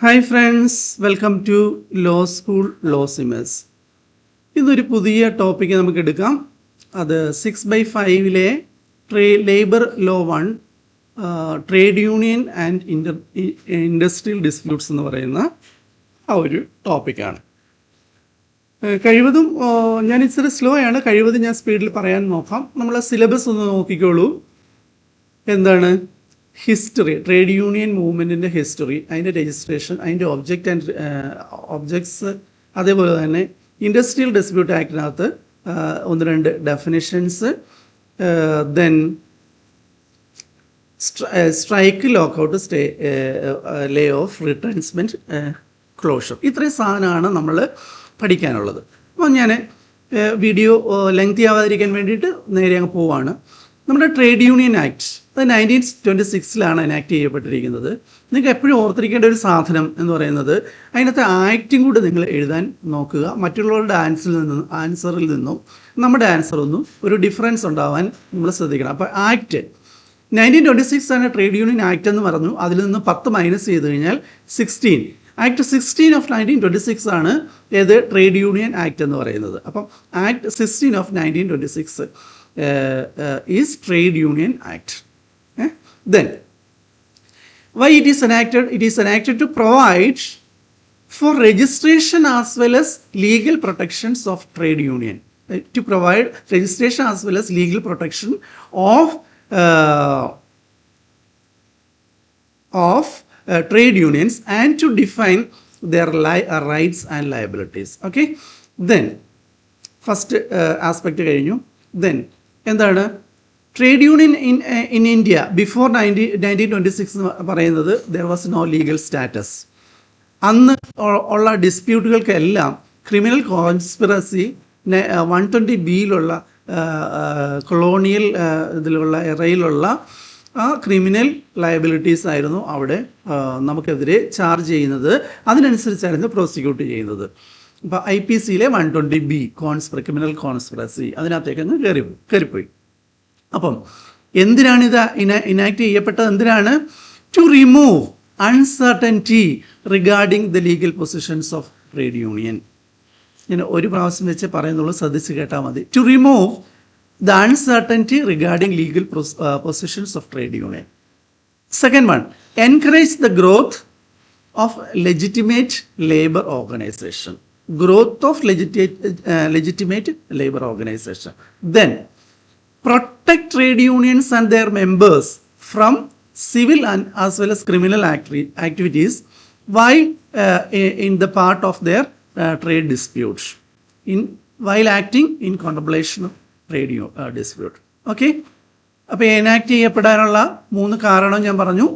Hi friends, welcome to law school law simmers. ഇതൊരു പുതിയ topic നമുക്ക് എടുക്കാം. അത് 6/5 labour law 1 trade union and industrial disputes എന്ന് പറയുന്ന ആ ഒരു ടോപ്പിക്കാണ്. കഴിവതും ഞാൻ ഇച്ചിരി സ്ലോ ആണ്, കഴിവതും ഞാൻ സ്പീഡിൽ പറയാൻ നോക്കാം. നമ്മളെ സിലബസ് ഒന്ന് നോക്കിക്കോളൂ. എന്താണ് ഹിസ്റ്ററി, ട്രേഡ് യൂണിയൻ മൂവ്മെൻറ്റിൻ്റെ ഹിസ്റ്ററി, അതിൻ്റെ രജിസ്ട്രേഷൻ, അതിൻ്റെ ഒബ്ജക്ട്സ്, അതേപോലെ തന്നെ ഇൻഡസ്ട്രിയൽ ഡിസ്പ്യൂട്ട് ആക്ടിനകത്ത് ഒന്ന് രണ്ട് definitions, then strike, lockout, lay off, retrenchment, closure. ഇത്രയും സാധനമാണ് നമ്മൾ പഠിക്കാനുള്ളത്. അപ്പോൾ ഞാൻ വീഡിയോ ലെങ്തി ആവാതിരിക്കാൻ വേണ്ടിയിട്ട് നേരെ അങ്ങ് പോവാണ്. നമ്മുടെ ട്രേഡ് യൂണിയൻ ആക്ട് അത് 1926 എനാക്ട് ചെയ്യപ്പെട്ടിരിക്കുന്നത്. നിങ്ങൾക്ക് എപ്പോഴും ഓർത്തിരിക്കേണ്ട ഒരു സാധനം എന്ന് പറയുന്നത് അതിനകത്ത് ആക്റ്റും കൂടെ നിങ്ങൾ എഴുതാൻ നോക്കുക. മറ്റുള്ളവരുടെ ആൻസറിൽ നിന്നും നമ്മുടെ ആൻസറൊന്നും ഒരു ഡിഫറൻസ് ഉണ്ടാവാൻ നമ്മൾ ശ്രദ്ധിക്കണം. അപ്പോൾ ആക്ട് 1926 ആണ് ട്രേഡ് യൂണിയൻ ആക്ട് എന്ന് പറഞ്ഞു. അതിൽ നിന്ന് 10 മൈനസ് ചെയ്ത് കഴിഞ്ഞാൽ 16. ആക്ട് 16 ഓഫ് 1926 ആണ് ഏത് ട്രേഡ് യൂണിയൻ ആക്ട് എന്ന് പറയുന്നത്. അപ്പം act 16 of 1926 is Trade Union Act. Then, why it is enacted? It is enacted to provide for registration as well as legal protections of trade union. To provide registration as well as legal protection of trade unions and to define their rights and liabilities. Okay. Then, first aspect കഴിഞ്ഞു. Then, എന്താണ് trade union in India before 1926 എന്ന് പറയുന്നത് there was no legal status. അന്ന് ഉള്ള ഡിസ്പ്യൂട്ടുകൾക്കെല്ലാം criminal conspiracy 120B colonial ഇതിലുള്ള എറയിലുള്ള ആ criminal liabilities ആയിരുന്നു അവിടെ നമുക്കെതിരെ ചാർജ് ചെയ്യുന്നത്. അതിനനുസരിച്ചായിരുന്നു പ്രോസിക്യൂട്ട് ചെയ്യുന്നത്. ഇപ്പോൾ IPC 120B ക്രിമിനൽ കോൺസ്പിറസി അതിനകത്തേക്ക് അങ്ങ് കയറിപ്പോയി. അപ്പം എന്തിനാണിത് ഇനാക്ട് ചെയ്യപ്പെട്ടത്? എന്തിനാണ്? To remove uncertainty regarding the legal positions of trade union. ഞാൻ ഒരു പ്രാവശ്യം വെച്ച് പറയുന്നുള്ളൂ, ശ്രദ്ധിച്ച് കേട്ടാൽ മതി. To remove the uncertainty regarding legal positions of trade union. Second one, encourage the growth of legitimate labour organisation. Growth of legitimate labor organization. Then, protect trade unions and their members from civil and as well as criminal activities while in the part of their trade disputes, while acting in contemplation of trade dispute. Okay. അപ്പോൾ enact ചെയ്യപ്പെടാനുള്ള 3 കാരണം ഞാൻ പറഞ്ഞു,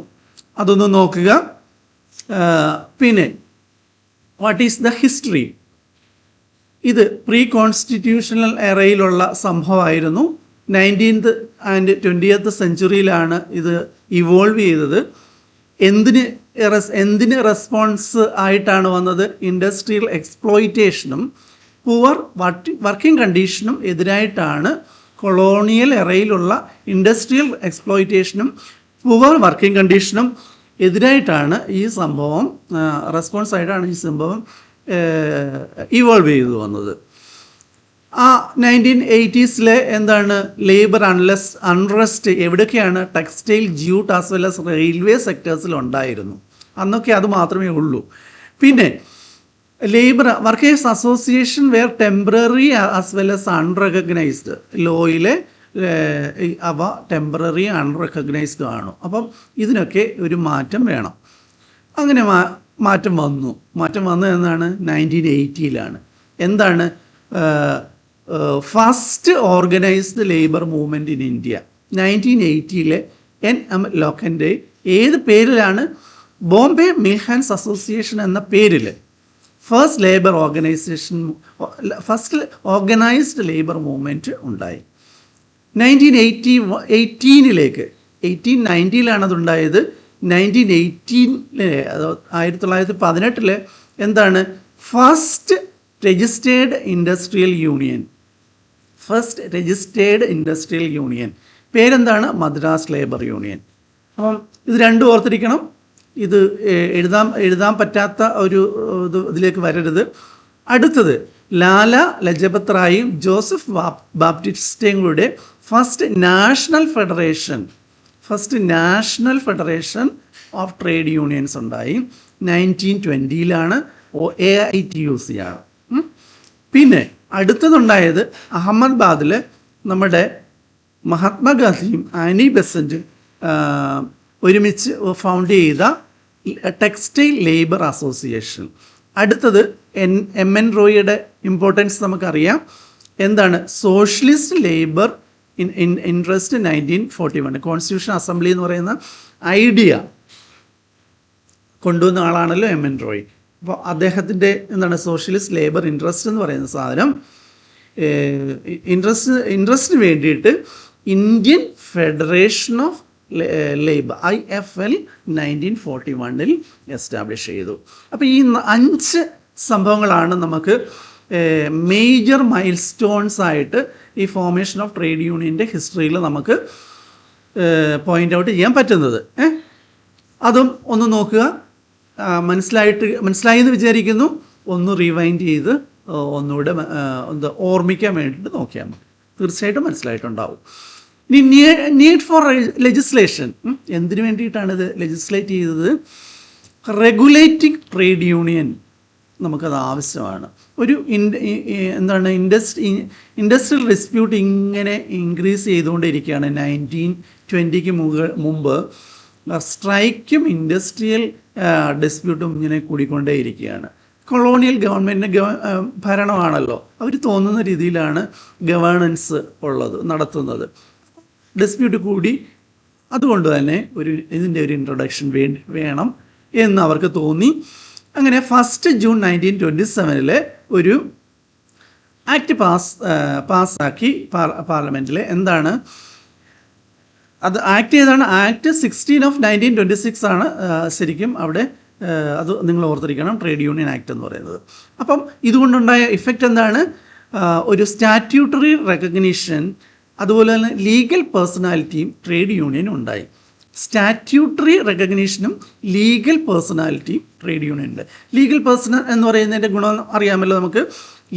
അതൊന്ന് നോക്കുക. പിന്നെ what is the history? ഇത് pre constitutional എറയിലുള്ള സംഭവമായിരുന്നു. 19th and 20th സെഞ്ച്വറിയിലാണ് ഇത് ഇവോൾവ് ചെയ്തത്. എന്തിന് റെസ്പോൺസ് ആയിട്ടാണ് വന്നത്? ഇൻഡസ്ട്രിയൽ എക്സ്പ്ലോയിറ്റേഷനും പുവർ വർക്കിംഗ് കണ്ടീഷനും എതിരായിട്ടാണ്. കൊളോണിയൽ എറയിലുള്ള ഇൻഡസ്ട്രിയൽ എക്സ്പ്ലോയിറ്റേഷനും പുവർ വർക്കിംഗ് കണ്ടീഷനും എതിരായിട്ടാണ് ഈ സംഭവം, റെസ്പോൺസ് ആയിട്ടാണ് ഈ സംഭവം ഇവോൾവ് ചെയ്തു വന്നത്. ആ 1980s എന്താണ് ലേബർ അൺറസ്റ്റ് എവിടെയൊക്കെയാണ്? Textile, jute as well as railway സെക്ടേഴ്സിൽ ഉണ്ടായിരുന്നു. അന്നൊക്കെ അത് മാത്രമേ ഉള്ളൂ. പിന്നെ labour workers association were temporary as well as unrecognised. ലോയിലെ അവ ടെമ്പററി അൺറെക്കഗ്നൈസ്ഡ് ആണ്. അപ്പം ഇതിനൊക്കെ ഒരു മാറ്റം വേണം. അങ്ങനെ മാറ്റം വന്നു എന്നാണ് 1980. എന്താണ് first organised labour movement in India? 1980 N.M. ലോക്കൻ്റെ ഏത് പേരിലാണ്? ബോംബെ മിൽ ഹാൻഡ്സ് അസോസിയേഷൻ എന്ന പേരിൽ ഫസ്റ്റ് ഓർഗനൈസ്ഡ് ലേബർ മൂവ്മെൻറ്റ് ഉണ്ടായി. 1890 അതുണ്ടായത്. 1918 1918 എന്താണ് ഫസ്റ്റ് രജിസ്റ്റേർഡ് ഇൻഡസ്ട്രിയൽ യൂണിയൻ പേരെന്താണ്? Madras labour union. അപ്പം ഇത് രണ്ടും ഓർത്തിരിക്കണം. ഇത് എഴുതാൻ പറ്റാത്ത ഒരു ഇതിലേക്ക് വരരുത്. അടുത്തത് ലാല ലജപത് റായും ജോസഫ് ബാപ്റ്റിസ്റ്റയും കൂടെ first national federation of trade unions ഉണ്ടായി. 1920 AITUC ആണ്. പിന്നെ അടുത്തതുണ്ടായത് അഹമ്മദാബാദിൽ നമ്മുടെ മഹാത്മാഗാന്ധിയും ആനി ബെസൻറ്റും ഒരുമിച്ച് ഫൗണ്ട് ചെയ്ത ടെക്സ്റ്റൈൽ ലേബർ അസോസിയേഷൻ. അടുത്തത് MN റോയിയുടെ ഇമ്പോർട്ടൻസ് നമുക്കറിയാം. എന്താണ് socialist labour interest 1941. Constitution assembly എന്ന് പറയുന്ന ഐഡിയ കൊണ്ടുവന്ന ആളാണല്ലോ MN റോയ്. അപ്പോൾ അദ്ദേഹത്തിൻ്റെ എന്താണ് സോഷ്യലിസ്റ്റ് ലേബർ ഇൻട്രസ്റ്റ് എന്ന് പറയുന്ന സാധനം ഇൻട്രസ്റ്റിന് വേണ്ടിയിട്ട് Indian federation of labour IFL 1941 establish ചെയ്തു. അപ്പോൾ ഈ 5 സംഭവങ്ങളാണ് നമുക്ക് മേജർ മൈൽ സ്റ്റോൺസ് ആയിട്ട് ഈ ഫോർമേഷൻ ഓഫ് ട്രേഡ് യൂണിയൻ്റെ ഹിസ്റ്ററിയിൽ നമുക്ക് പോയിൻ്റ് ഔട്ട് ചെയ്യാൻ പറ്റുന്നത്. അതും ഒന്ന് നോക്കുക. മനസ്സിലായി എന്ന് വിചാരിക്കുന്നു. ഒന്ന് റിവൈൻഡ് ചെയ്ത് ഒന്നുകൂടെ ഓർമ്മിക്കാൻ വേണ്ടിയിട്ട് നോക്കിയാൽ മതി. തീർച്ചയായിട്ടും മനസ്സിലായിട്ടുണ്ടാവും. ഇനി നീഡ് ഫോർ ലെജിസ്ലേഷൻ. എന്തിനു വേണ്ടിയിട്ടാണ് ഇത് ലെജിസ്ലേറ്റ് ചെയ്തത്? റെഗുലേറ്റിംഗ് ട്രേഡ് യൂണിയൻ നമുക്കത് ആവശ്യമാണ്. ഒരു ഇൻഡസ്ട്രിയൽ ഡിസ്പ്യൂട്ട് ഇങ്ങനെ ഇൻക്രീസ് ചെയ്തുകൊണ്ടിരിക്കുകയാണ്. 1920 മുമ്പ് സ്ട്രൈക്കും ഇൻഡസ്ട്രിയൽ ഡിസ്പ്യൂട്ടും ഇങ്ങനെ കൂടിക്കൊണ്ടേയിരിക്കുകയാണ്. കൊളോണിയൽ ഗവൺമെൻറ്റിൻ്റെ ഭരണമാണല്ലോ, അവർ തോന്നുന്ന രീതിയിലാണ് ഗവേണൻസ് നടത്തുന്നത്. ഡിസ്പ്യൂട്ട് കൂടി, അതുകൊണ്ട് തന്നെ ഇതിൻ്റെ ഒരു ഇൻട്രൊഡക്ഷൻ വേണം എന്ന് അവർക്ക് തോന്നി. അങ്ങനെ 1 ജൂൺ 1927 ഒരു ആക്ട് പാസ്സാക്കി പാർലമെൻറ്റിൽ. എന്താണ് അത്? ആക്ട് ഏതാണ്? ആക്ട് 16 of 1926 ആണ് ശരിക്കും അവിടെ. അത് നിങ്ങൾ ഓർത്തിരിക്കണം, ട്രേഡ് യൂണിയൻ ആക്ട് എന്ന് പറയുന്നത്. അപ്പം ഇതുകൊണ്ടുണ്ടായ ഇഫക്റ്റ് എന്താണ്? ഒരു സ്റ്റാറ്റ്യൂട്ടറി റെക്കഗ്നീഷൻ, അതുപോലെ തന്നെ ലീഗൽ പേഴ്സണാലിറ്റിയും ട്രേഡ് യൂണിയനും ഉണ്ടായി. സ്റ്റാറ്റ്യൂട്ടറി റെക്കഗ്നീഷനും ലീഗൽ പേഴ്സണാലിറ്റിയും ട്രേഡ് യൂണിയൻ ഉണ്ട്. ലീഗൽ പേഴ്സൺ എന്ന് പറയുന്നതിൻ്റെ ഗുണം അറിയാമല്ലോ നമുക്ക്.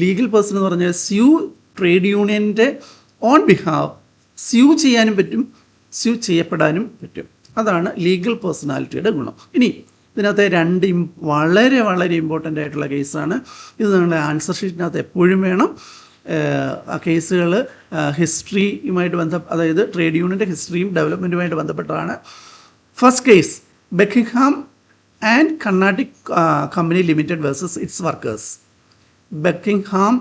ലീഗൽ പേഴ്സൺ എന്ന് പറഞ്ഞാൽ സ്യൂ ട്രേഡ് യൂണിയൻ്റെ ഓൺ ബിഹാഫ് സ്യൂ ചെയ്യാനും പറ്റും, സ്യൂ ചെയ്യപ്പെടാനും പറ്റും. അതാണ് ലീഗൽ പേഴ്സണാലിറ്റിയുടെ ഗുണം. ഇനി ഇതിനകത്ത് 2 വളരെ വളരെ ഇമ്പോർട്ടൻ്റ് ആയിട്ടുള്ള കേസാണ്. ഇത് നിങ്ങളുടെ ആൻസർ ഷീറ്റിനകത്ത് എപ്പോഴും വേണം. ആ കേസുകൾ ഹിസ്റ്ററിയുമായിട്ട് അതായത് ട്രേഡ് യൂണിയൻ്റെ ഹിസ്റ്ററിയും ഡെവലപ്മെൻറ്റുമായിട്ട് ബന്ധപ്പെട്ടതാണ്. First case Buckingham and Carnatic company limited versus its workers. Buckingham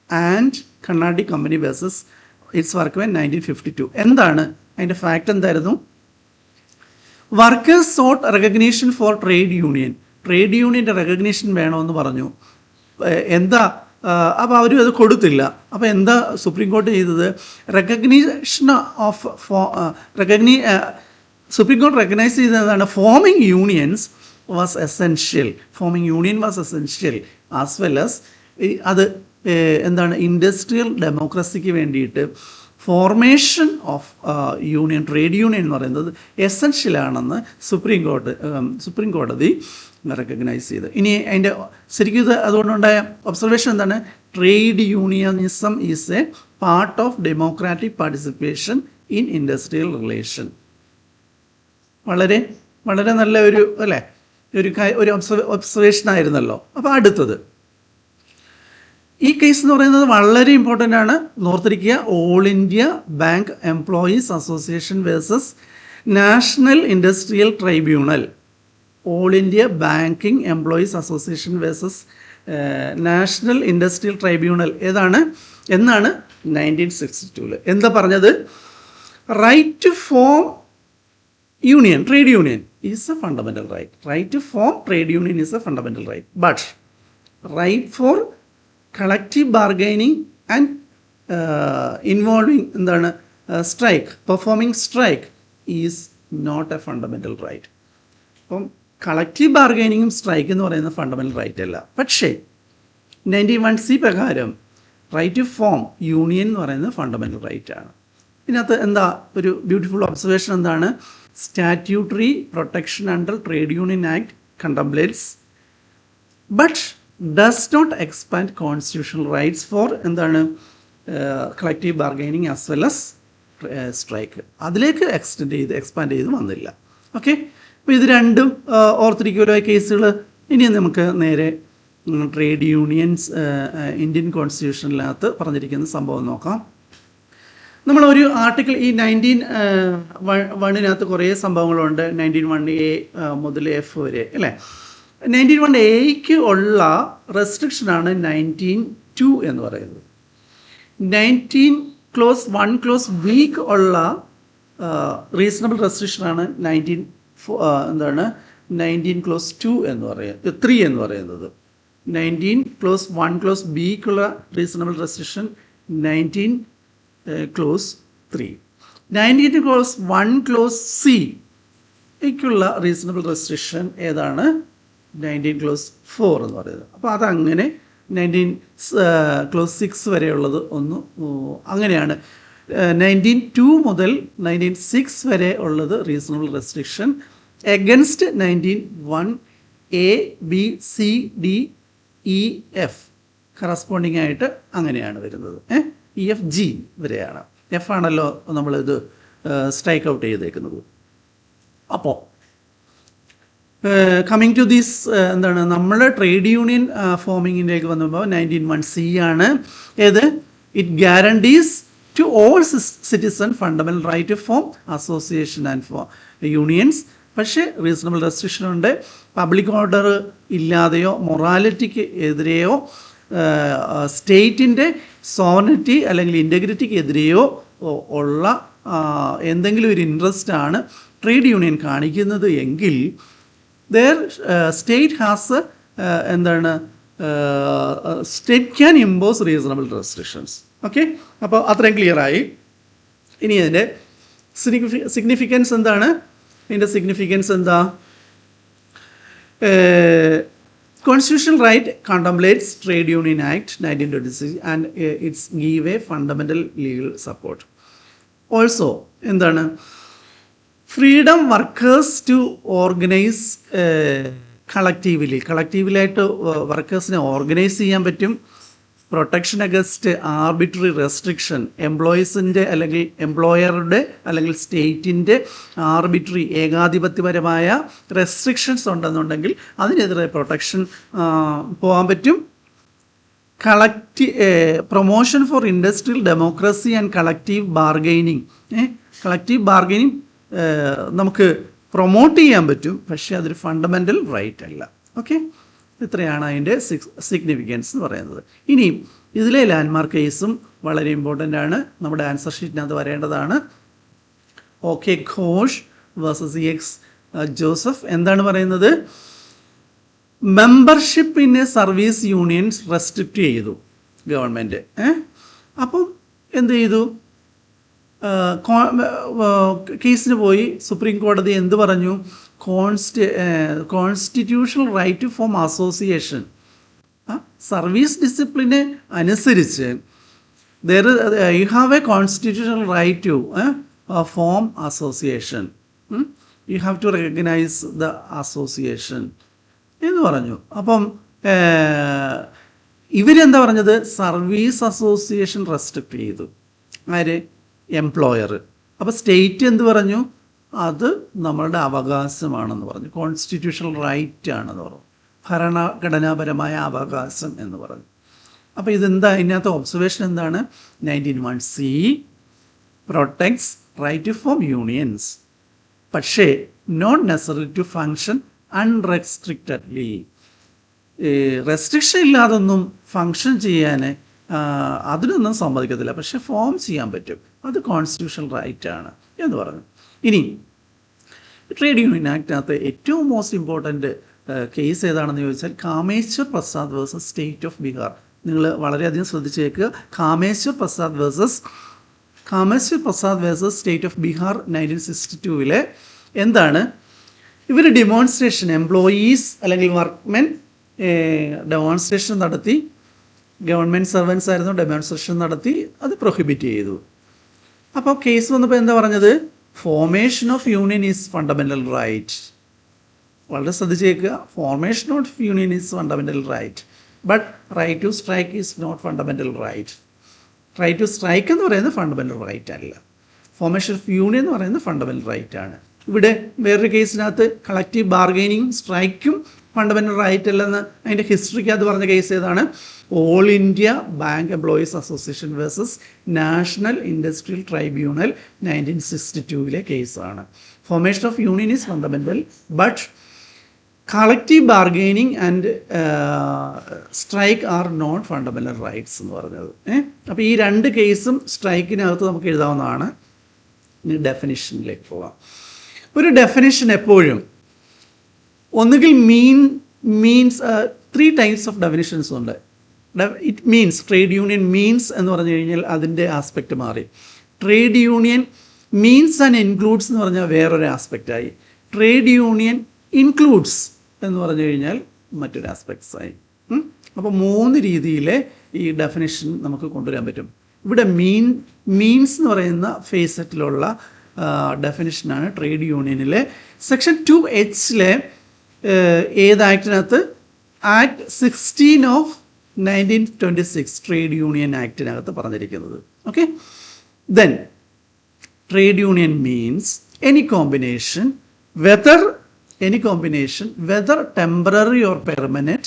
and Carnatic company versus its workmen 1952. എന്താണ് അതിൻ്റെ ഫാക്റ്റ്? എന്തായിരുന്നു? Workers sought recognition for trade union. Trade യൂണിയൻ്റെ റെക്കഗ്നീഷൻ വേണമെന്ന് പറഞ്ഞു. എന്താ? അപ്പോൾ അവരും അത് കൊടുത്തില്ല. അപ്പോൾ എന്താ സുപ്രീം കോടതി ചെയ്തത്? സുപ്രീം കോടതി റെക്കഗ്നൈസ് ചെയ്തതാണ് forming unions was essential. As well as അത് എന്താണ് എന്താണ് ഡെമോക്രസിക്ക് വേണ്ടിയിട്ട് formation of union, trade union എന്ന് പറയുന്നത് എസെൻഷ്യലാണെന്ന് സുപ്രീം കോടതി റെക്കഗ്നൈസ് ചെയ്ത്. ഇനി അതിൻ്റെ ശരിക്കും ഇത് അതുകൊണ്ടുണ്ടായ ഒബ്സർവേഷൻ എന്താണ്? Trade unionism is A part of democratic participation in industrial relation. വളരെ വളരെ നല്ല ഒരു ഒബ്സർവേഷൻ ആയിരുന്നല്ലോ. അപ്പോൾ അടുത്തത് ഈ കേസ് എന്ന് പറയുന്നത് വളരെ ഇമ്പോർട്ടൻ്റ് ആണ്, ഓർത്തിരിക്കുക. All India bank employees association versus national industrial tribunal. All India banking employees association versus national industrial tribunal എന്നാണ് 1962. എന്താ പറഞ്ഞത്? Right to form union, trade union is a fundamental right. Right to form trade union is a fundamental right. But right for collective bargaining and involving strike, performing strike is not a fundamental right. അപ്പം collective ബാർഗൈനിങ്ങും strike എന്ന് പറയുന്നത് fundamental right അല്ല. പക്ഷേ 91C പ്രകാരം right to form union എന്ന് പറയുന്നത് fundamental right ആണ്. ഇതിനകത്ത് എന്താ ഒരു ബ്യൂട്ടിഫുൾ ഒബ്സർവേഷൻ? എന്താണ്? statutory protection under Trade Union Act contemplates but does not expand constitutional rights for എന്താണ് collective bargaining as well as strike. അതിലേക്ക് എക്സ്പാൻഡ് ചെയ്ത് വന്നില്ല. ഓക്കെ, അപ്പോൾ ഇത് രണ്ടും ഓർത്തിരിക്കുമല്ലോ കേസുകൾ. ഇനി നമുക്ക് നേരെ ട്രേഡ് യൂണിയൻസ് ഇന്ത്യൻ കോൺസ്റ്റിറ്റ്യൂഷനിനകത്ത് പറഞ്ഞിരിക്കുന്ന സംഭവം നോക്കാം. നമ്മളൊരു ആർട്ടിക്കിൾ ഈ 19(1) കുറേ സംഭവങ്ങളുണ്ട്. 19(1)A മുതൽ F വരെ അല്ലേ. 19(1)Aക്ക് ഉള്ള റെസ്ട്രിക്ഷനാണ് 19(2) എന്ന് പറയുന്നത്. 19 clause 1 clause Bക്ക് ഉള്ള റീസണബിൾ റെസ്ട്രിക്ഷനാണ് 19 clause 2 എന്ന് പറയുന്നത് 3 എന്ന് പറയുന്നത്. 19 clause 1 clause Bക്കുള്ള reasonable restriction 19 clause 3. 19 clause 1 clause Cക്കുള്ള റീസണബിൾ റെസ്ട്രിക്ഷൻ ഏതാണ്? 19 clause 4 എന്ന് പറയുന്നത്. അപ്പോൾ അതങ്ങനെ 19 clause 6 വരെയുള്ളത് അങ്ങനെയാണ്. 19(2) മുതൽ 19(6) വരെ ഉള്ളത് reasonable restriction against 19(1)A, B, C, D, E, F corresponding ആയിട്ട് അങ്ങനെയാണ് വരുന്നത്. E, F, G വരെയാണ്. F ആണല്ലോ നമ്മളിത് സ്ട്രൈക്ക് ഔട്ട് ചെയ്തേക്കുന്നത്. അപ്പോൾ കമ്മിങ് ടു ദീസ് എന്താണ് നമ്മൾ ട്രേഡ് യൂണിയൻ ഫോമിങ്ങിലേക്ക് വന്നപ്പോൾ 19(1)C ആണ്. ഏത്? It guarantees to all citizen fundamental right to form association and for unions. പക്ഷേ റീസണബിൾ റെസ്ട്രിക്ഷൻ ഉണ്ട്. പബ്ലിക് ഓർഡർ ഇല്ലാതെയോ മൊറാലിറ്റിക്ക് എതിരെയോ സ്റ്റേറ്റിൻ്റെ സോവറിറ്റി അല്ലെങ്കിൽ ഇൻറ്റഗ്രിറ്റിക്ക് എതിരെയോ ഉള്ള എന്തെങ്കിലും ഒരു ഇൻട്രസ്റ്റ് ആണ് ട്രേഡ് യൂണിയൻ കാണിക്കുന്നത് എങ്കിൽ state has state can impose reasonable restrictions. Okay, അപ്പോൾ അത്രയും ക്ലിയറായി. ഇനി അതിൻ്റെ സിഗ്നിഫിക്കൻസ് എന്താണ്? ഇതിൻ്റെ സിഗ്നിഫിക്കൻസ് എന്താ? Constitutional right contemplates Trade Union Act 1926 and it's give a fundamental legal support. Also എന്താണ്? ഫ്രീഡം വർക്കേഴ്സ് ടു ഓർഗനൈസ് കളക്റ്റീവിലായിട്ട് വർക്കേഴ്സിനെ ഓർഗനൈസ് ചെയ്യാൻ പറ്റും. പ്രൊട്ടക്ഷൻ അഗൻസ്റ്റ് ആർബിട്രറി റെസ്ട്രിക്ഷൻ, എംപ്ലോയീസിൻ്റെ അല്ലെങ്കിൽ എംപ്ലോയറുടെ അല്ലെങ്കിൽ സ്റ്റേറ്റിൻ്റെ ആർബിട്രറി ഏകാധിപത്യപരമായ റെസ്ട്രിക്ഷൻസ് ഉണ്ടെന്നുണ്ടെങ്കിൽ അതിനെതിരെ പ്രൊട്ടക്ഷൻ പോകാൻ പറ്റും. Promotion for industrial democracy and collective bargaining. Collective bargaining നമുക്ക് പ്രൊമോട്ട് ചെയ്യാൻ പറ്റും, പക്ഷേ അതൊരു ഫണ്ടമെൻ്റൽ റൈറ്റ് അല്ല. ഓക്കെ, ഇത്രയാണ് അതിൻ്റെ സിഗ്നിഫിക്കൻസ് എന്ന് പറയുന്നത്. ഇനി ഇതിലെ ലാൻഡ്മാർക്ക് കേസും വളരെ ഇമ്പോർട്ടൻ്റ് ആണ്, നമ്മുടെ ആൻസർ ഷീറ്റിനകത്ത് വരേണ്ടതാണ്. Okay Ghosh versus EX Joseph എന്താണ് പറയുന്നത്? Membership in a service unions restrict ചെയ്തു ഗവൺമെൻറ്. അപ്പം എന്ത് ചെയ്തു? കേസിന് പോയി സുപ്രീം കോടതി എന്ത് പറഞ്ഞു? Constitutional right to form association, service ഡിസിപ്ലിന് അനുസരിച്ച് you have a constitutional right to form association, you have to recognise the association എന്ന് പറഞ്ഞു. അപ്പം ഇവരെന്താ പറഞ്ഞത്? സർവീസ് അസോസിയേഷൻ റെസ്ട്രിക്റ്റ് ചെയ്തു. ആര്? എംപ്ലോയർ. അപ്പോൾ സ്റ്റേറ്റ് എന്ത് പറഞ്ഞു? അത് നമ്മളുടെ അവകാശമാണെന്ന് പറഞ്ഞു, കോൺസ്റ്റിറ്റ്യൂഷണൽ റൈറ്റ് ആണെന്ന് പറഞ്ഞു, ഭരണഘടനാപരമായ അവകാശം എന്ന് പറഞ്ഞു. അപ്പോൾ ഇതെന്താ ഇതിനകത്ത് ഒബ്സർവേഷൻ എന്താണ്? 19(1)C protects right to form unions, പക്ഷേ not necessary to function unrestrictedly. Restriction ഇല്ലാതൊന്നും ഫങ്ഷൻ ചെയ്യാൻ അതിനൊന്നും സമ്മതിക്കത്തില്ല, പക്ഷെ ഫോം ചെയ്യാൻ പറ്റും, അത് കോൺസ്റ്റിറ്റ്യൂഷണൽ റൈറ്റ് ആണ് എന്ന് പറഞ്ഞു. ഇനി ട്രേഡ് യൂണിയൻ ആക്ടിനകത്ത് ഏറ്റവും മോസ്റ്റ് ഇമ്പോർട്ടൻറ്റ് കേസ് ഏതാണെന്ന് ചോദിച്ചാൽ Kameshwar Prasad versus state of Bihar. നിങ്ങൾ വളരെയധികം ശ്രദ്ധിച്ച് കേൾക്കുക. Kameshwar Prasad versus state of Bihar 1962 എന്താണ്? ഇവർ ഡെമോൺസ്ട്രേഷൻ, എംപ്ലോയീസ് അല്ലെങ്കിൽ വർക്ക്മെൻ ഡെമോൺസ്ട്രേഷൻ നടത്തി. ഗവൺമെൻറ് സർവൻസ് ആയിരുന്നു, ഡെമോൺസ്ട്രേഷൻ നടത്തി, അത് പ്രൊഹിബിറ്റ് ചെയ്തു. അപ്പോൾ കേസ് വന്നപ്പോൾ എന്താ പറഞ്ഞത്? Formation of union is fundamental right. വളരെ ശ്രദ്ധിച്ചേക്കുക. Formation of union is fundamental right, but right to strike is not fundamental right. Right to strike എന്ന് പറയുന്നത് ഫണ്ടമെൻ്റൽ റൈറ്റ് അല്ല. ഫോർമേഷൻ ഓഫ് യൂണിയൻ എന്ന് പറയുന്നത് ഫണ്ടമെൻ്റൽ റൈറ്റ് ആണ്. ഇവിടെ വേറൊരു കേസിനകത്ത് കളക്റ്റീവ് ബാർഗൈനിങ്ങും സ്ട്രൈക്കും ഫണ്ടമെൻ്റൽ റൈറ്റ് അല്ലെന്ന് അതിൻ്റെ ഹിസ്റ്ററിക്കകത്ത് പറഞ്ഞ കേസ് ഏതാണ്? All India bank employees association versus national industrial tribunal 1962 കേസാണ്. Formation of union is fundamental, but collective bargaining and strike are not fundamental rights എന്ന് പറഞ്ഞത്. അപ്പോൾ ഈ രണ്ട് കേസും സ്ട്രൈക്കിനകത്ത് നമുക്ക് എഴുതാവുന്നതാണ്. ഇനി ഡെഫിനിഷനിലേക്ക് പോകാം. ഒരു ഡെഫിനിഷൻ എപ്പോഴും ഒന്നുകിൽ മീൻസ് 3 ടൈപ്സ് ഓഫ് ഡെഫിനിഷൻസ് ഉണ്ട്. It means, trade union means എന്ന് പറഞ്ഞു കഴിഞ്ഞാൽ അതിൻ്റെ ആസ്പെക്റ്റ് മാറി. Trade union means and includes എന്ന് പറഞ്ഞാൽ വേറൊരു ആസ്പെക്റ്റായി. ട്രേഡ് യൂണിയൻ ഇൻക്ലൂഡ്സ് എന്ന് പറഞ്ഞു കഴിഞ്ഞാൽ മറ്റൊരു ആസ്പെക്ട്സായി. അപ്പോൾ 3 രീതിയിൽ ഈ ഡെഫിനിഷൻ നമുക്ക് കൊണ്ടുവരാൻ പറ്റും. ഇവിടെ മീൻസ് എന്ന് പറയുന്ന ഫേസറ്റിലുള്ള ഡെഫിനിഷനാണ് ട്രേഡ് യൂണിയനിലെ സെക്ഷൻ 2H ഏത് ആക്ടിനകത്ത്? ആക്ട് 16 ഓഫ് 1926 ട്രേഡ് യൂണിയൻ ആക്ടിനകത്ത് പറഞ്ഞിരിക്കുന്നത്. Okay, then trade union means any combination whether temporary or permanent,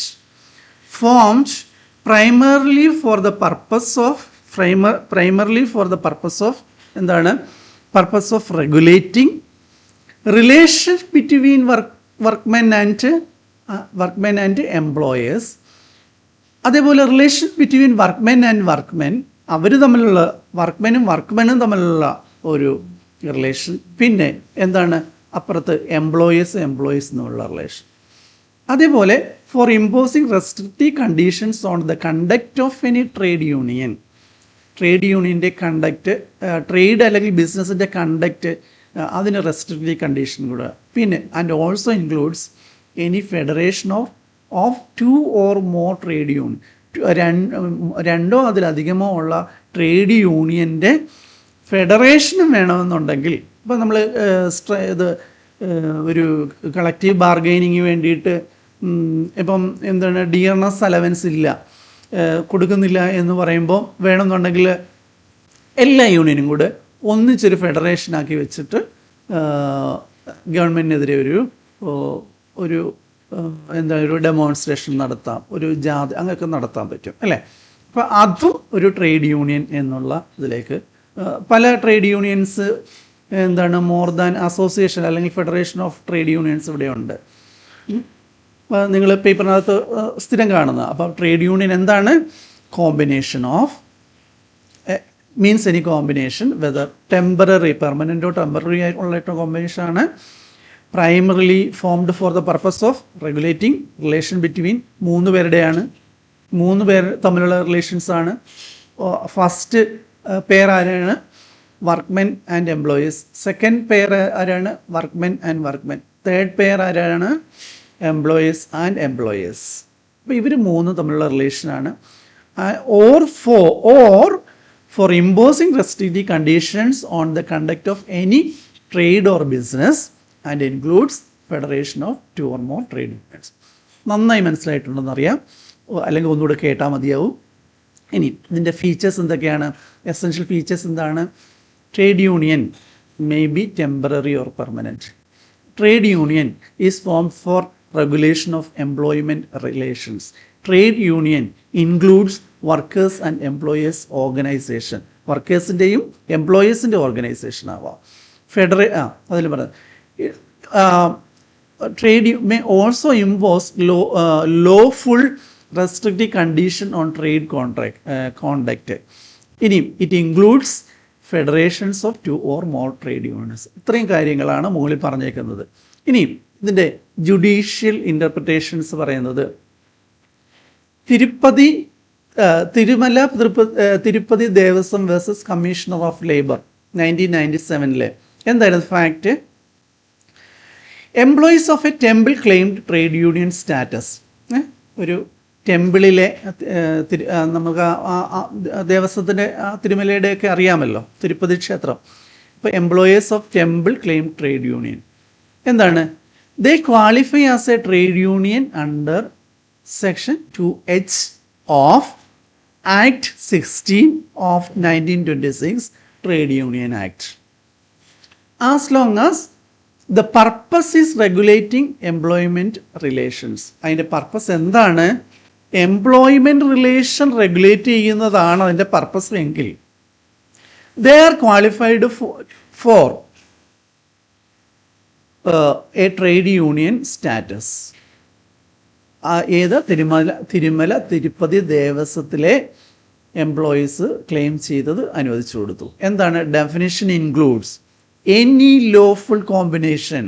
formed primarily for the purpose of എന്താണ്? Purpose of regulating relations between workmen and employers. അതേപോലെ relation between workmen and workmen, അവർ തമ്മിലുള്ള വർക്ക്മെനും തമ്മിലുള്ള ഒരു relation. പിന്നെ എന്താണ്? അപ്പുറത്ത് എംപ്ലോയീസ് എന്നുള്ള റിലേഷൻ. അതേപോലെ for imposing restrictive conditions on the conduct of any trade union. Trade യൂണിയൻ്റെ കണ്ടക്റ്റ്, ട്രേഡ് അല്ലെങ്കിൽ ബിസിനസ്സിൻ്റെ കണ്ടക്റ്റ്, അതിന് റെസ്ട്രിക്റ്റീവ് കണ്ടീഷൻ കൂടെ. പിന്നെ and also includes any federation of 2 or more trade union, 2 അതിലധികമോ ഉള്ള ട്രേഡ് യൂണിയൻ്റെ ഫെഡറേഷനും വേണമെന്നുണ്ടെങ്കിൽ. ഇപ്പോൾ നമ്മൾ ഇത് ഒരു കളക്റ്റീവ് ബാർഗൈനിങ് വേണ്ടിയിട്ട് ഇപ്പം എന്താണ് ഡിയർനെസ് അലവൻസ് ഇല്ല, കൊടുക്കുന്നില്ല എന്ന് പറയുമ്പോൾ വേണമെന്നുണ്ടെങ്കിൽ എല്ലാ യൂണിയനും കൂടെ ഒന്നിച്ചൊരു ഫെഡറേഷനാക്കി വെച്ചിട്ട് ഗവൺമെൻറ്റിനെതിരെ ഒരു ഡെമോൺസ്ട്രേഷൻ നടത്താം, ഒരു ജാഥ അങ്ങനെയൊക്കെ നടത്താൻ പറ്റും അല്ലേ. അപ്പോൾ അതും ഒരു ട്രേഡ് യൂണിയൻ എന്നുള്ള ഇതിലേക്ക്. പല trade unions more than association അല്ലെങ്കിൽ ഫെഡറേഷൻ ഓഫ് ട്രേഡ് യൂണിയൻസ് ഇവിടെയുണ്ട്. നിങ്ങൾ പേപ്പറിനകത്ത് സ്ഥിരം കാണുന്ന. അപ്പോൾ ട്രേഡ് യൂണിയൻ എന്താണ്? Combination of means any combination whether temporary, പെർമനൻറ്റോ ടെമ്പററി ആയിട്ടുള്ള കോമ്പിനേഷനാണ്. Primarily formed for the purpose of regulating relation between 3 പേരുടെയാണ്, 3 പേർ തമ്മിലുള്ള റിലേഷൻസാണ്. ഫസ്റ്റ് പെയർ ആരാണ്? Workmen and employees. Second pair ആരാണ്? Workmen and workmen. Third pair ആരാണ്? Employees and employers. അപ്പോൾ ഇവർ 3 തമ്മിലുള്ള റിലേഷനാണ്. Or for imposing restrictive conditions on the conduct of any trade or business and includes federation of 2 or more trade unions. നന്നായി മനസ്സിലായിട്ടുണ്ടെന്നറിയാം, അല്ലെങ്കിൽ ഒന്നുകൂടെ കേട്ടാൽ മതിയാവും. ഇനി ഇതിൻ്റെ ഫീച്ചേഴ്സ് എന്തൊക്കെയാണ്? എസെൻഷ്യൽ ഫീച്ചേഴ്സ് എന്താണ്? Trade union may be temporary or permanent. Trade union is formed for regulation of employment relations. Trade union includes workers and employers organisation. വർക്കേഴ്സിൻ്റെയും എംപ്ലോയേഴ്സിൻ്റെ ഓർഗനൈസേഷൻ ആവാം. അതിൽ പറഞ്ഞത് trade may also impose lawful restrictive condition on trade conduct. It includes federations of 2 or more trade unions. ഇത്രയും കാര്യങ്ങളാണ് മുകളിൽ പറഞ്ഞേക്കുന്നത്. ഇനി ഇതിൻ്റെ ജുഡീഷ്യൽ ഇൻ്റർപ്രിറ്റേഷൻസ് പറയുന്നത് Tirupati Devaswom versus commissioner of labour 1997 എന്തായിരുന്നു fact? Employees of a temple claimed trade union status. ഒരു ടെമ്പിളിലെ നമുക്ക് ദേവസ്വത്തിൻ്റെ തിരുമലയുടെയൊക്കെ അറിയാമല്ലോ, തിരുപ്പതി ക്ഷേത്രം. ഇപ്പോൾ employers of temple claim trade union എന്താണ്? They qualify as a trade union under section 2H of act 16 of 1926 trade union act. As long as the purpose is regulating employment relations. അതിൻ്റെ പർപ്പസ് എന്താണ്? Employment relation regulate ചെയ്യുന്നതാണ് അതിൻ്റെ purpose എങ്കിൽ they are qualified four A trade union status. ഏത് Thirumala Tirupati ദേവസ്വത്തിലെ employees claim ചെയ്തത് അനുവദിച്ചു കൊടുത്തു. എന്താണ്? Definition includes any lawful combination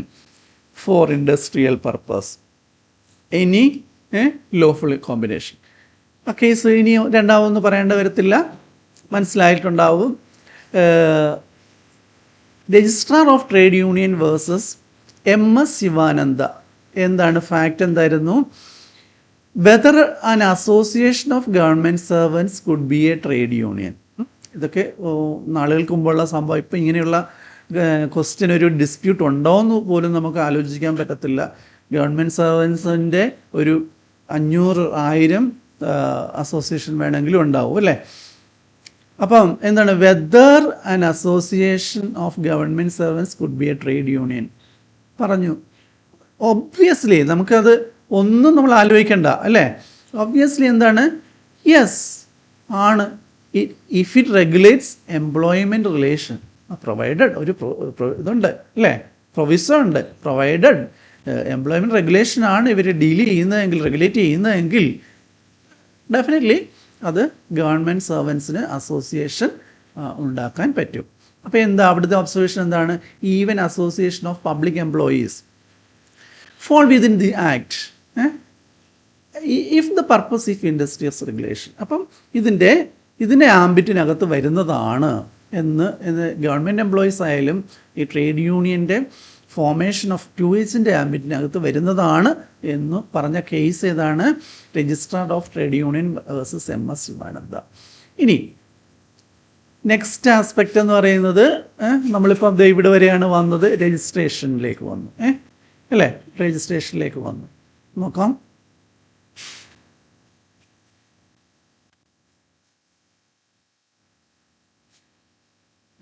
for industrial purpose. Any lawful combination. ആ കേസ് ഇനി രണ്ടാമതൊന്നും പറയേണ്ട വരത്തില്ല, മനസ്സിലായിട്ടുണ്ടാവും. Registrar of trade union versus MS Sivananda. എന്താണ് ഫാക്റ്റ്? എന്തായിരുന്നു? Whether an association of government servants could be A trade union. ഇതൊക്കെ നാളുകൾക്ക് മുമ്പുള്ള സംഭവം. ഇപ്പം ഇങ്ങനെയുള്ള ക്വസ്റ്റ്യൻ ഒരു ഡിസ്പ്യൂട്ട് ഉണ്ടോ എന്ന് പോലും നമുക്ക് ആലോചിക്കാൻ പറ്റത്തില്ല. ഗവൺമെൻറ് സെർവൻസിൻ്റെ ഒരു 500-1000 അസോസിയേഷൻ വേണമെങ്കിലും ഉണ്ടാവും അല്ലേ? അപ്പം എന്താണ്? Whether an association of government servants could be A trade union പറഞ്ഞു. ഒബ്വിയസ്ലി നമുക്കത് ഒന്നും നമ്മൾ ആലോചിക്കണ്ട അല്ലേ? ഒബ്വിയസ്ലി എന്താണ്? യെസ് ആണ്. If it regulates employment relation provided ഒരു ഇതുണ്ട് അല്ലേ? പ്രൊവിസൺ ഉണ്ട്. പ്രൊവൈഡഡ് എംപ്ലോയ്മെൻറ്റ് റെഗുലേഷനാണ് ഇവർ ഡീൽ ചെയ്യുന്നതെങ്കിൽ, റെഗുലേറ്റ് ചെയ്യുന്നതെങ്കിൽ ഡെഫിനറ്റ്ലി അത് ഗവൺമെൻറ് സെർവൻസിന് അസോസിയേഷൻ ഉണ്ടാക്കാൻ പറ്റും. അപ്പോൾ എന്താ അവിടുത്തെ ഒബ്സർവേഷൻ എന്താണ്? Even association of public employees fall within the act if the purpose of industrial regulation. അപ്പം ഇതിൻ്റെ ആംബിറ്റിനകത്ത് വരുന്നതാണ് എന്ന് ഗവൺമെൻറ് എംപ്ലോയീസ് ആയാലും ഈ ട്രേഡ് യൂണിയൻ്റെ ഫോർമേഷൻ ഓഫ് 2Hൻ്റെ ആംബിറ്റിനകത്ത് വരുന്നതാണ് എന്ന് പറഞ്ഞ കേസ് ഏതാണ്? Registrar of trade union versus MS Sivananda. ഇനി നെക്സ്റ്റ് ആസ്പെക്റ്റ് എന്ന് പറയുന്നത് നമ്മളിപ്പോൾ ഇവിടെ വരെയാണ് വന്നത്, രജിസ്ട്രേഷനിലേക്ക് വന്നു അല്ലേ? രജിസ്ട്രേഷനിലേക്ക് വന്നു. നോക്കാം.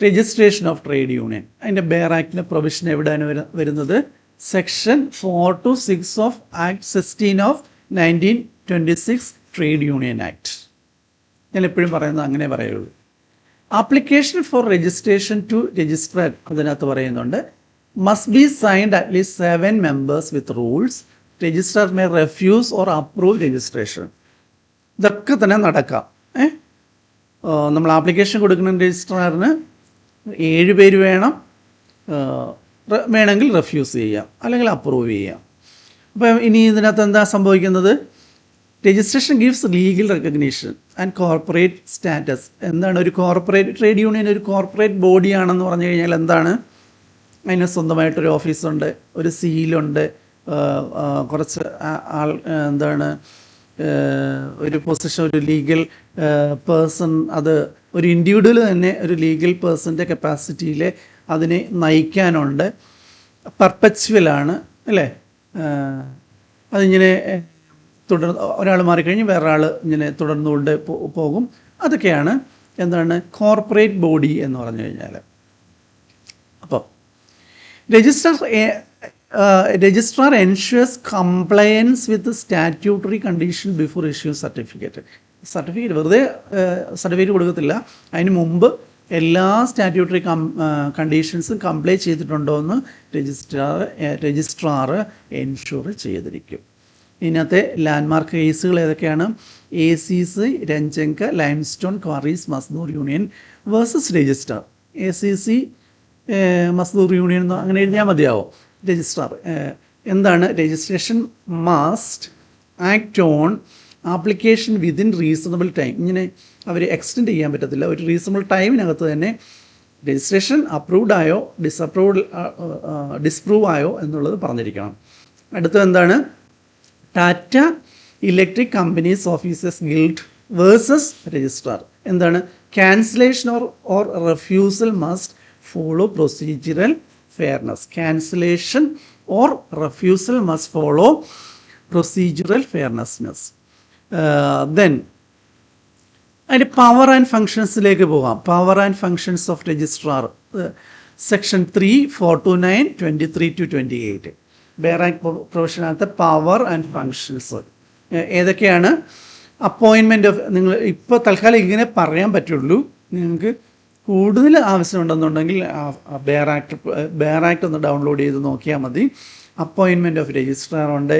Registration of trade union. അതിൻ്റെ ബെയർ ആക്ടിൻ്റെ പ്രൊവിഷൻ എവിടെയാണ് വരുന്നത്? Section 4 to 6 of act 16 of 1926 trade union act. ഞാൻ എപ്പോഴും പറയുന്നത് അങ്ങനെ പറയുള്ളൂ. Application for registration to registrar അതിനകത്ത് പറയുന്നുണ്ട് must be signed at least 7 members with rules. Registrar may refuse or approve registration. ഇതൊക്കെ തന്നെ നടക്കാം. നമ്മൾ ആപ്ലിക്കേഷൻ കൊടുക്കുന്ന രജിസ്ട്രാറിന് 7 പേര് വേണം. വേണമെങ്കിൽ റെഫ്യൂസ് ചെയ്യാം, അല്ലെങ്കിൽ അപ്രൂവ് ചെയ്യാം. അപ്പം ഇനി ഇതിനകത്ത് എന്താ സംഭവിക്കുന്നത്? Registration gives legal recognition and corporate status. എന്താണ് ഒരു കോർപ്പറേറ്റ് ട്രേഡ് യൂണിയൻ? ഒരു കോർപ്പറേറ്റ് ബോഡിയാണെന്ന് പറഞ്ഞു കഴിഞ്ഞാൽ എന്താണ്? അതിന് സ്വന്തമായിട്ടൊരു ഓഫീസുണ്ട്, ഒരു സീലുണ്ട്, കുറച്ച് എന്താണ് ഒരു പൊസിഷൻ, ഒരു ലീഗൽ പേഴ്സൺ, അത് ഒരു ഇൻഡിവിജ്വൽ തന്നെ ഒരു ലീഗൽ പേഴ്സൻ്റെ കപ്പാസിറ്റിയിൽ അതിനെ നയിക്കാനുണ്ട്. പെർപ്പച്വലാണ് അല്ലേ? അതിങ്ങനെ ഒരാൾ മാറിക്കഴിഞ്ഞ് വേറൊരാൾ ഇങ്ങനെ തുടർന്നുകൊണ്ട് പോകും. അതൊക്കെയാണ് എന്താണ് കോർപ്പറേറ്റ് ബോഡി എന്ന് പറഞ്ഞു കഴിഞ്ഞാൽ. അപ്പോൾ രജിസ്ട്രാർ എൻഷുവേഴ്സ് കംപ്ലയൻസ് വിത്ത് statutory condition before issue certificate. വെറുതെ സർട്ടിഫിക്കറ്റ് കൊടുക്കത്തില്ല, അതിന് മുമ്പ് എല്ലാ സ്റ്റാറ്റ്യൂട്ടറി കണ്ടീഷൻസും കംപ്ലൈ ചെയ്തിട്ടുണ്ടോ എന്ന് രജിസ്ട്രാർ എൻഷുർ ചെയ്തിരിക്കും. ഇതിനകത്തെ ലാൻഡ്മാർക്ക് കേസുകൾ ഏതൊക്കെയാണ്? ACC രഞ്ജങ്ക ലൈംസ്റ്റോൺ ക്വാറീസ് മസ്ദൂർ യൂണിയൻ വേഴ്സസ് രജിസ്ട്രാർ. ACC മസ്ദൂർ യൂണിയൻ എന്ന് അങ്ങനെ എഴുതിയാൽ മതിയാവും. രജിസ്ട്രാർ എന്താണ്? Registration must act on application within reasonable time. ഇങ്ങനെ അവർ എക്സ്റ്റെൻഡ് ചെയ്യാൻ പറ്റത്തില്ല. ഒരു റീസണബിൾ ടൈമിനകത്ത് തന്നെ രജിസ്ട്രേഷൻ അപ്രൂവ്ഡ് ആയോ ഡിസ്പ്രൂവ് ആയോ എന്നുള്ളത് പറഞ്ഞിരിക്കണം. അടുത്തത് എന്താണ്? Tata electric companies officers guild versus registrar. എന്താണ്? Cancellation or refusal must follow procedural fairness. Cancellation or refusal must follow procedural fairness. Then അതിൻ്റെ പവർ ആൻഡ് ഫങ്ഷൻസിലേക്ക് പോകാം. Power and functions of registrar section 3, 429, 23-28 bare act പ്രൊവിഷനകത്തെ power and functions ഏതൊക്കെയാണ്? Appointment of, നിങ്ങൾ ഇപ്പോൾ തൽക്കാലം ഇങ്ങനെ പറയാൻ പറ്റുള്ളൂ. നിങ്ങൾക്ക് കൂടുതൽ ആവശ്യമുണ്ടെന്നുണ്ടെങ്കിൽ ബെയർ ആക്ട് ഒന്ന് ഡൗൺലോഡ് ചെയ്ത് നോക്കിയാൽ മതി. അപ്പോയിൻമെൻറ്റ് ഓഫ് രജിസ്ട്രാർ ഉണ്ട്,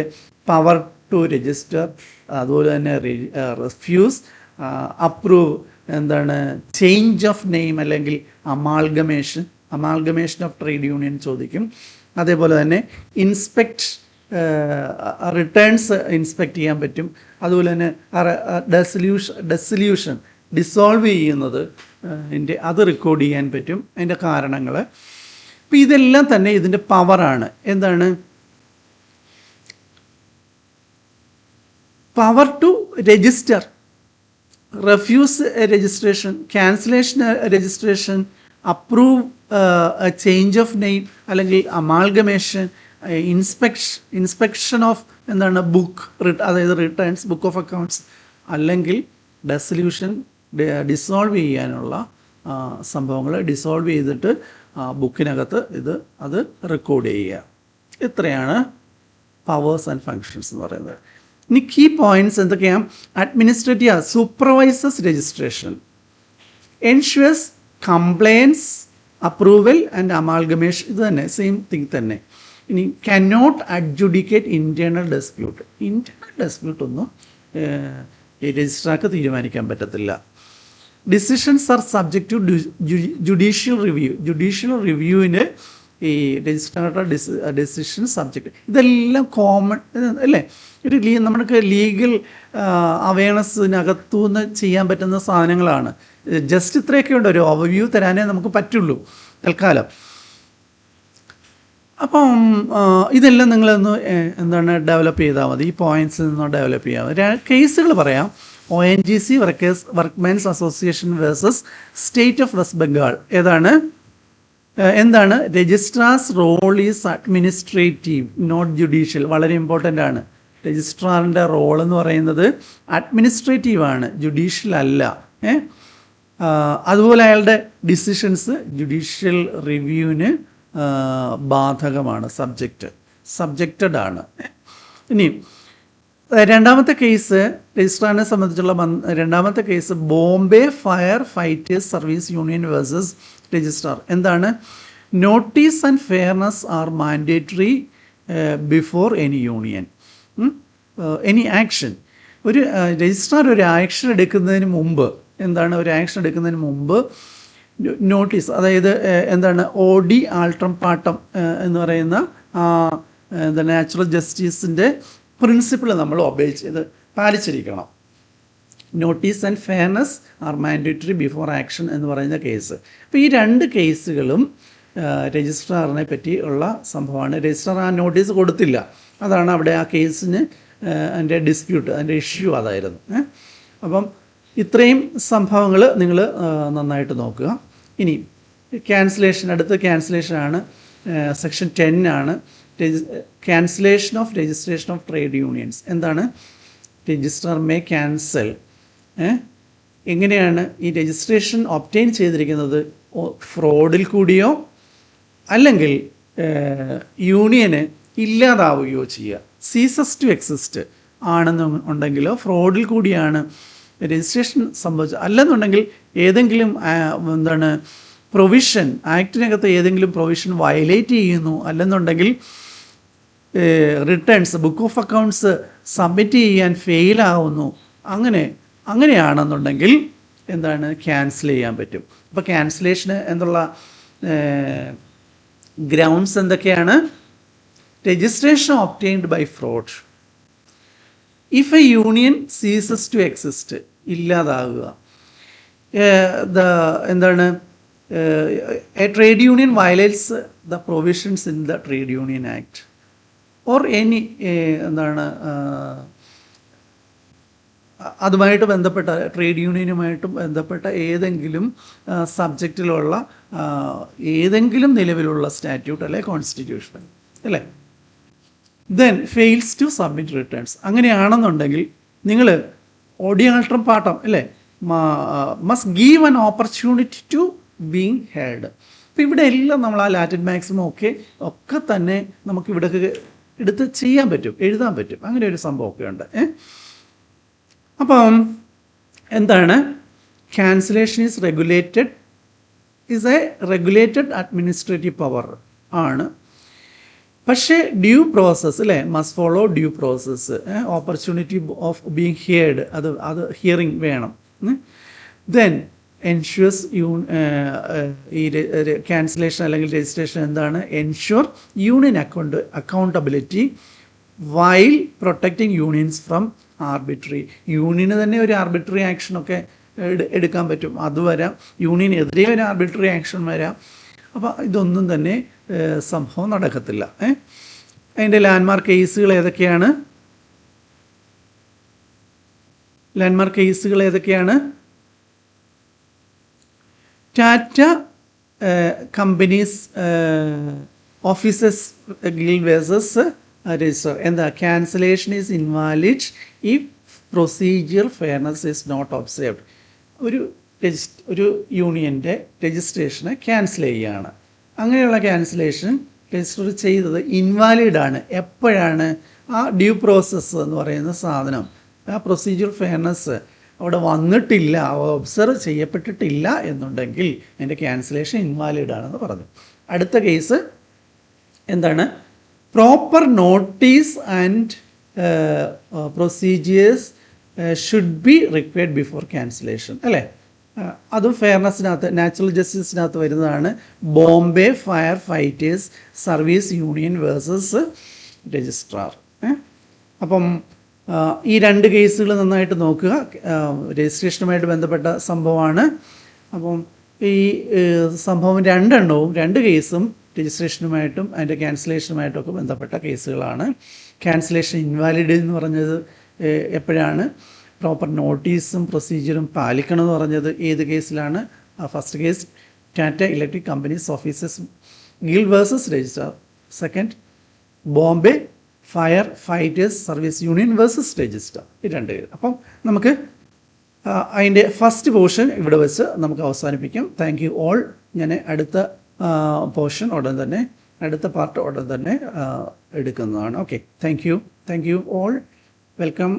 പവർ ടു രജിസ്റ്റർ, അതുപോലെ തന്നെ റിഫ്യൂസ്, അപ്രൂവ്, എന്താണ് ചേഞ്ച് ഓഫ് നെയിം അല്ലെങ്കിൽ അമാൾഗമേഷൻ ഓഫ് ട്രേഡ് യൂണിയൻ ചോദിക്കും. അതേപോലെ തന്നെ ഇൻസ്പെക്ട്, റിട്ടേൺസ് ഇൻസ്പെക്ട് ചെയ്യാൻ പറ്റും. അതുപോലെ തന്നെ ഡെസല്യൂഷൻ ഡിസോൾവ് ചെയ്യുന്നത് അത് റെക്കോർഡ് ചെയ്യാൻ പറ്റും, അതിൻ്റെ കാരണങ്ങൾ. അപ്പോൾ ഇതെല്ലാം തന്നെ ഇതിൻ്റെ പവറാണ്. എന്താണ് power to register, refuse registration, cancellation registration, approve change of name അല്ലെങ്കിൽ അമാൾഗമേഷൻ, ഇൻസ്പെക്ഷൻ ഓഫ് എന്താണ് ബുക്ക്, അതായത് റിട്ടേൺസ്, ബുക്ക് ഓഫ് അക്കൗണ്ട്സ്, അല്ലെങ്കിൽ ഡെസല്യൂഷൻ, ഡിസോൾവ് ചെയ്യാനുള്ള സംഭവങ്ങൾ ഡിസോൾവ് ചെയ്തിട്ട് ബുക്കിനകത്ത് അത് റെക്കോർഡ് ചെയ്യുക. ഇത്രയാണ് പവേഴ്സ് ആൻഡ് ഫങ്ഷൻസ് എന്ന് പറയുന്നത്. ഇനി കീ പോയിന്റ്സ് എന്തൊക്കെയാണ്? Administrative supervises registration, ensures compliance, approval and amalgamation, ഇത് തന്നെ സെയിം തിങ് തന്നെ. ഇനി can not adjudicate internal dispute ഒന്നും ഈ രജിസ്ട്രാർക്ക് തീരുമാനിക്കാൻ പറ്റത്തില്ല. Decisions are subject to judicial റിവ്യൂവിന് ഈ രജിസ്ട്രാറുടെ ഡിസിഷൻ സബ്ജക്റ്റ്, ഇതെല്ലാം കോമൺ അല്ലേ? നമുക്ക് ലീഗൽ അവയർനെസ്സിനകത്തുനിന്ന് ചെയ്യാൻ പറ്റുന്ന സാധനങ്ങളാണ്. ജസ്റ്റ് ഇത്രയൊക്കെ ഉണ്ട്, ഒരു ഓവർവ്യൂ തരാനേ നമുക്ക് പറ്റുള്ളൂ തൽക്കാലം. അപ്പം ഇതെല്ലാം നിങ്ങളൊന്ന് ഡെവലപ്പ് ചെയ്താൽ മതി, ഈ പോയിൻറ്റ്സിൽ നിന്ന് ഡെവലപ്പ് ചെയ്യാം. കേസുകൾ പറയാം. ONGC workmen's association versus state of West Bengal. എന്താണ് registrar's role is administrative not judicial. വളരെ ഇമ്പോർട്ടൻ്റ് ആണ്. രജിസ്ട്രാറിൻ്റെ റോൾ എന്ന് പറയുന്നത് അഡ്മിനിസ്ട്രേറ്റീവ് ആണ്, ജുഡീഷ്യൽ അല്ല. അതുപോലെ അയാളുടെ ഡിസിഷൻസ് ജുഡീഷ്യൽ റിവ്യൂവിന് ബാധകമാണ്, സബ്ജക്റ്റഡ് ആണ്. ഇനി രണ്ടാമത്തെ കേസ്, രജിസ്ട്രാറിനെ സംബന്ധിച്ചുള്ള രണ്ടാമത്തെ case Bombay fire fighters service union versus registrar. എന്താണ്? Notice and fairness are mandatory before any union, any action. ഒരു രജിസ്ട്രാർ ഒരു ആക്ഷൻ എടുക്കുന്നതിന് മുമ്പ് നോട്ടീസ്, അതായത് OD ആൾട്രം പാട്ടം എന്ന് പറയുന്ന നാച്ചുറൽ ജസ്റ്റിസിൻ്റെ പ്രിൻസിപ്പിൾ നമ്മൾ പാലിച്ചിരിക്കണം. Notice and fairness are mandatory before action എന്ന് പറയുന്ന കേസ്. അപ്പോൾ ഈ രണ്ട് കേസുകളും രജിസ്ട്രാറിനെ പറ്റി ഉള്ള സംഭവമാണ്. രജിസ്ട്രാർ ആ നോട്ടീസ് കൊടുത്തില്ല, അതാണ് അവിടെ ആ കേസിന് അതിൻ്റെ ഡിസ്പ്യൂട്ട്, അതിൻ്റെ ഇഷ്യൂ അതായിരുന്നു. അപ്പം ഇത്രയും സംഭവങ്ങൾ നിങ്ങൾ നന്നായിട്ട് നോക്കുക. ഇനി ക്യാൻസലേഷൻ, അടുത്ത ക്യാൻസലേഷനാണ് സെക്ഷൻ 10 ആണ്. Cancellation of registration of trade unions. എന്താണ്? Registrar may cancel. എങ്ങനെയാണ് ഈ രജിസ്ട്രേഷൻ ഒബ്റ്റെയിൻ ചെയ്തിരിക്കുന്നത്? ഫ്രോഡിൽ കൂടിയോ അല്ലെങ്കിൽ യൂണിയന് ഇല്ലാതാവുകയോ ചെയ്യുക, സീസസ് ടു എക്സിസ്റ്റ് ആണെന്നുണ്ടെങ്കിലോ, ഫ്രോഡിൽ കൂടിയാണ് രജിസ്ട്രേഷൻ സംഭവിച്ചത്. അല്ലെന്നുണ്ടെങ്കിൽ ഏതെങ്കിലും പ്രൊവിഷൻ, ആക്ടിനകത്ത് ഏതെങ്കിലും പ്രൊവിഷൻ വയലേറ്റ് ചെയ്യുന്നു, അല്ലെന്നുണ്ടെങ്കിൽ returns, book of accounts submit ചെയ്യാൻ ഫെയിലാവുന്നു, അങ്ങനെയാണെന്നുണ്ടെങ്കിൽ ക്യാൻസൽ ചെയ്യാൻ പറ്റും. അപ്പോൾ ക്യാൻസലേഷന് എന്നുള്ള ഗ്രൗണ്ട്സ് എന്തൊക്കെയാണ്? Registration obtained by fraud, if a union ceases to exist, ഇല്ലാതാകുക. A trade union violates the provisions in the trade union act or any അതുമായിട്ട് ബന്ധപ്പെട്ട ട്രേഡ് യൂണിയനുമായിട്ടും ബന്ധപ്പെട്ട ഏതെങ്കിലും സബ്ജക്റ്റിലുള്ള ഏതെങ്കിലും നിലവിലുള്ള സ്റ്റാറ്റ്യൂട്ട് അല്ലെ കോൺസ്റ്റിറ്റ്യൂഷൻ അല്ലേ. Then fails to submit returns. അങ്ങനെയാണെന്നുണ്ടെങ്കിൽ നിങ്ങൾ ഓഡിയാൾട്രം പാട്ടം അല്ലേ must give an opportunity to being heard. അപ്പോൾ ഇവിടെ എല്ലാം നമ്മൾ ആ ലാറ്റിൻ മാക്സിമം ഒക്കെ തന്നെ നമുക്ക് ഇവിടെ എടുത്ത് ചെയ്യാൻ പറ്റും, എഴുതാൻ പറ്റും. അങ്ങനെ ഒരു സംഭവമൊക്കെ ഉണ്ട്. അപ്പം എന്താണ് cancellation is regulated administrative power ആണ്. പക്ഷേ ഡ്യൂ പ്രോസസ്സ് അല്ലേ must follow due process. Opportunity of being heard അത് ഹിയറിങ് വേണം. ദെൻ എൻഷ്യൂർസ് ഈ ക്യാൻസലേഷൻ അല്ലെങ്കിൽ രജിസ്ട്രേഷൻ എന്താണ് ensure union accountability while protecting unions from arbitrary. യൂണിയന് തന്നെ ഒരു ആർബിട്രറി ആക്ഷനൊക്കെ എടുക്കാൻ പറ്റും, അത് വരാം. യൂണിയനെതിരെ ഒരു ആർബിട്രറി ആക്ഷൻ വരാം. അപ്പോൾ ഇതൊന്നും തന്നെ സംഭവം നടക്കത്തില്ല. അതിൻ്റെ ലാൻഡ്മാർക്ക് കേസുകൾ ഏതൊക്കെയാണ്? Tata companies officers guild versus register. എന്താ cancellation is invalid if procedure fairness is not observed. ഒരു യൂണിയൻ്റെ രജിസ്ട്രേഷനെ ക്യാൻസൽ ചെയ്യുകയാണ്. അങ്ങനെയുള്ള ക്യാൻസലേഷൻ രജിസ്റ്റർ ചെയ്തത് ഇൻവാലിഡാണ്. എപ്പോഴാണ്? ആ ഡ്യൂ പ്രോസസ്സ് എന്ന് പറയുന്ന സാധനം, ആ പ്രൊസീജിയർ ഫെയർനെസ് അവിടെ വന്നിട്ടില്ല, ഒബ്സർവ് ചെയ്യപ്പെട്ടിട്ടില്ല എന്നുണ്ടെങ്കിൽ അതിൻ്റെ ക്യാൻസലേഷൻ ഇൻവാലിഡാണെന്ന് പറഞ്ഞു. അടുത്ത കേസ് എന്താണ്? Proper notice and procedures should be required before cancellation അല്ലേ. അതും ഫെയർനെസ്സിനകത്ത് നാച്ചുറൽ ജസ്റ്റിസിനകത്ത് വരുന്നതാണ്. Bombay fire fighters service union versus registrar. അപ്പം ഈ രണ്ട് കേസുകൾ നന്നായിട്ട് നോക്കുക. രജിസ്ട്രേഷനുമായിട്ട് ബന്ധപ്പെട്ട സംഭവമാണ്. അപ്പം ഈ സംഭവം രണ്ട് കേസും രജിസ്ട്രേഷനുമായിട്ടും അതിൻ്റെ ക്യാൻസലേഷനുമായിട്ടൊക്കെ ബന്ധപ്പെട്ട കേസുകളാണ്. ക്യാൻസലേഷൻ ഇൻവാലിഡ് എന്ന് പറഞ്ഞത് എപ്പോഴാണ്? പ്രോപ്പർ നോട്ടീസും പ്രൊസീജിയറും പാലിക്കണം എന്ന് പറഞ്ഞത് ഏത് കേസിലാണ്? First case Tata electric companies officers guild versus registrar. Second Bombay fire fighters service union versus registrar. ഈ രണ്ട് കേസ്. അപ്പം നമുക്ക് അതിൻ്റെ ഫസ്റ്റ് പോർഷൻ ഇവിടെ വെച്ച് നമുക്ക് അവസാനിപ്പിക്കാം. Thank you all. ഞാൻ അടുത്ത പോർഷൻ അടുത്ത പാർട്ട് ഉടൻ തന്നെ എടുക്കുന്നതാണ്. Okay, thank you all. Welcome.